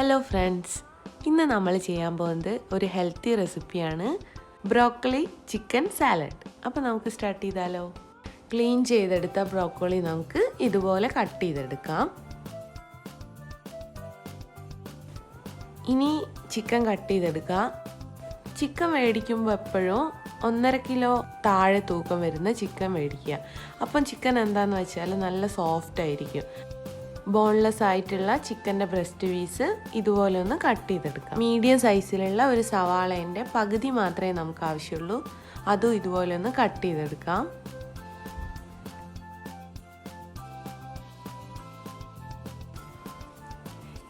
Hello friends, ഇന്ന് നമ്മൾ ചെയ്യാൻ പോകുന്നത് ഒരു ഹെൽത്തി റെസിപ്പിയാണ്, ബ്രോക്കോളി ചിക്കൻ സാലഡ്. അപ്പോൾ നമുക്ക് സ്റ്റാർട്ട് ചെയ്താലോ. ക്ലീൻ ചെയ്തെടുത്ത ബ്രോക്കോളി നമുക്ക് ഇതുപോലെ കട്ട് ചെയ്തെടുക്കാം. ഇനി ചിക്കൻ കട്ട് ചെയ്തെടുക്കാം. ചിക്കൻ മേടിക്കുമ്പോൾ എപ്പോഴും 1.5 കിലോ താഴെ തൂക്കം വരുന്ന ചിക്കൻ മേടിക്കുക. അപ്പം ചിക്കൻ എന്താണെന്ന് വെച്ചാൽ നല്ല സോഫ്റ്റ് ആയിരിക്കും. ബോൺലെസ് ആയിട്ടുള്ള ചിക്കൻ്റെ ബ്രസ്റ്റ് പീസ് ഇതുപോലെ ഒന്ന് കട്ട് ചെയ്തെടുക്കാം. മീഡിയം സൈസിലുള്ള ഒരു സവാളേൻ്റെ പകുതി മാത്രമേ നമുക്ക് ആവശ്യമുള്ളൂ. അതും ഇതുപോലെ ഒന്ന് കട്ട് ചെയ്തെടുക്കാം.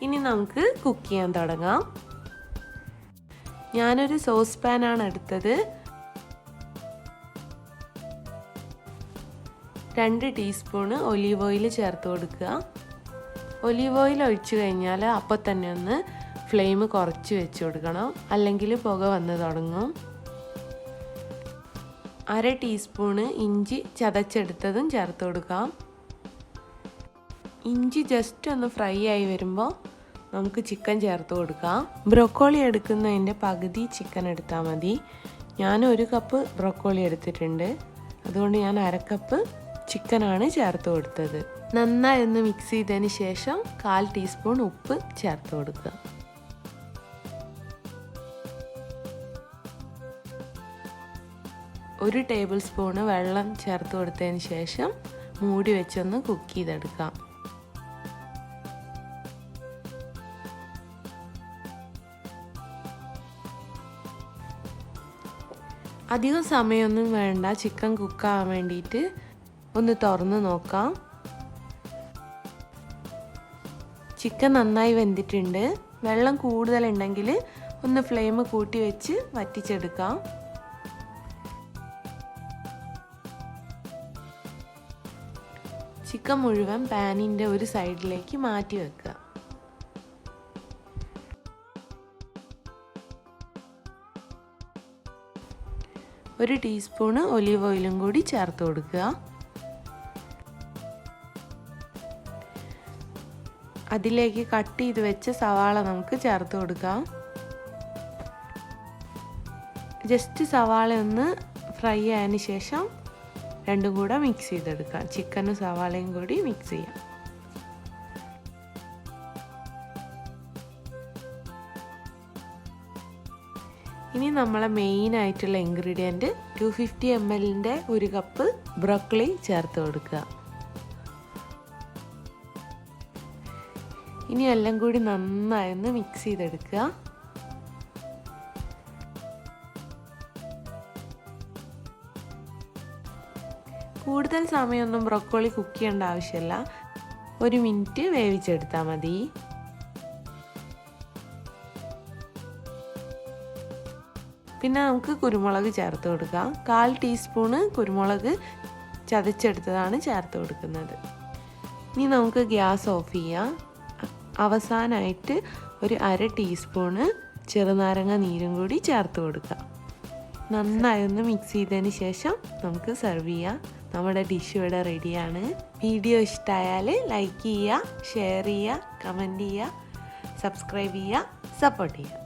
ഇനി നമുക്ക് കുക്ക് ചെയ്യാൻ തുടങ്ങാം. ഞാനൊരു സോസ് പാനാണ് എടുത്തത്. 2 ടീസ്പൂണ് ഒലീവ് ഓയിൽ ചേർത്ത് കൊടുക്കുക. ഒലീവ് ഓയിൽ ഒഴിച്ചു കഴിഞ്ഞാൽ അപ്പോൾ തന്നെ ഒന്ന് ഫ്ലെയിം കുറച്ച് വെച്ച് കൊടുക്കണം, അല്ലെങ്കിൽ പുക വന്ന് തുടങ്ങും. 1/2 ടീസ്പൂണ് ഇഞ്ചി ചതച്ചെടുത്തതും ചേർത്ത് കൊടുക്കാം. ഇഞ്ചി ജസ്റ്റ് ഒന്ന് ഫ്രൈ ആയി വരുമ്പോൾ നമുക്ക് ചിക്കൻ ചേർത്ത് കൊടുക്കാം. ബ്രോക്കോളി എടുക്കുന്നതിൻ്റെ പകുതി ചിക്കൻ എടുത്താൽ മതി. ഞാൻ 1 കപ്പ് ബ്രോക്കോളി എടുത്തിട്ടുണ്ട്, അതുകൊണ്ട് ഞാൻ 1/2 കപ്പ് ചിക്കനാണ് ചേർത്ത് കൊടുത്തത്. നന്നായി ഒന്ന് മിക്സ് ചെയ്തതിന് ശേഷം 1/4 ടീസ്പൂൺ ഉപ്പ് ചേർത്ത് കൊടുക്കുക. ഒരു ടേബിൾ സ്പൂണ് വെള്ളം ചേർത്ത് കൊടുത്തതിന് ശേഷം മൂടി വെച്ചൊന്ന് കുക്ക് ചെയ്തെടുക്കാം. അധികം സമയമൊന്നും വേണ്ട, ചിക്കൻ കുക്കാവാൻ വേണ്ടിയിട്ട്. ഒന്ന് തുറന്ന് നോക്കാം. ചിക്കൻ നന്നായി വെന്തിട്ടുണ്ട്. വെള്ളം കൂടുതലുണ്ടെങ്കിൽ ഒന്ന് ഫ്ലെയിം കൂട്ടി വെച്ച് വറ്റിച്ചെടുക്കാം. ചിക്കൻ മുഴുവൻ പാനിൻ്റെ ഒരു സൈഡിലേക്ക് മാറ്റി വെക്കുക. ഒരു ടീസ്പൂണ് ഒലീവ് ഓയിലും കൂടി ചേർത്ത് കൊടുക്കുക. അതിലേക്ക് കട്ട് ചെയ്ത് വെച്ച സവാള നമുക്ക് ചേർത്ത് കൊടുക്കാം. ജസ്റ്റ് സവാള ഒന്ന് ഫ്രൈ ആയതിന് ശേഷം രണ്ടും കൂടെ മിക്സ് ചെയ്തെടുക്കാം. ചിക്കനും സവാളയും കൂടി മിക്സ് ചെയ്യാം. ഇനി നമ്മളെ മെയിൻ ആയിട്ടുള്ള ഇൻഗ്രീഡിയൻറ്റ് 250 ml 1 കപ്പ് ബ്രോക്കോളി ചേർത്ത് കൊടുക്കുക. ഇനി എല്ലാം കൂടി നന്നായി ഒന്ന് മിക്സ് ചെയ്തെടുക്കുക. കൂടുതൽ സമയമൊന്നും ബ്രോക്കോളി കുക്ക് ചെയ്യേണ്ട ആവശ്യമില്ല. 1 മിനിറ്റ് വേവിച്ചെടുത്താൽ മതി. പിന്നെ നമുക്ക് കുരുമുളക് ചേർത്ത് കൊടുക്കാം. 1/4 ടീസ്പൂണ് കുരുമുളക് ചതച്ചെടുത്തതാണ് ചേർത്ത് കൊടുക്കുന്നത്. ഇനി നമുക്ക് ഗ്യാസ് ഓഫ് ചെയ്യാം. അവസാനമായിട്ട് ഒരു 1/2 ടീസ്പൂണ് ചെറുനാരങ്ങ നീരും കൂടി ചേർത്ത് കൊടുക്കാം. നന്നായി ഒന്ന് മിക്സ് ചെയ്തതിന് ശേഷം നമുക്ക് സെർവ് ചെയ്യാം. നമ്മുടെ ഡിഷ് ഇവിടെ റെഡിയാണ്. വീഡിയോ ഇഷ്ടമായാൽ ലൈക്ക് ചെയ്യുക, ഷെയർ ചെയ്യുക, കമൻറ്റ് ചെയ്യുക, സബ്സ്ക്രൈബ് ചെയ്യുക, സപ്പോർട്ട് ചെയ്യുക.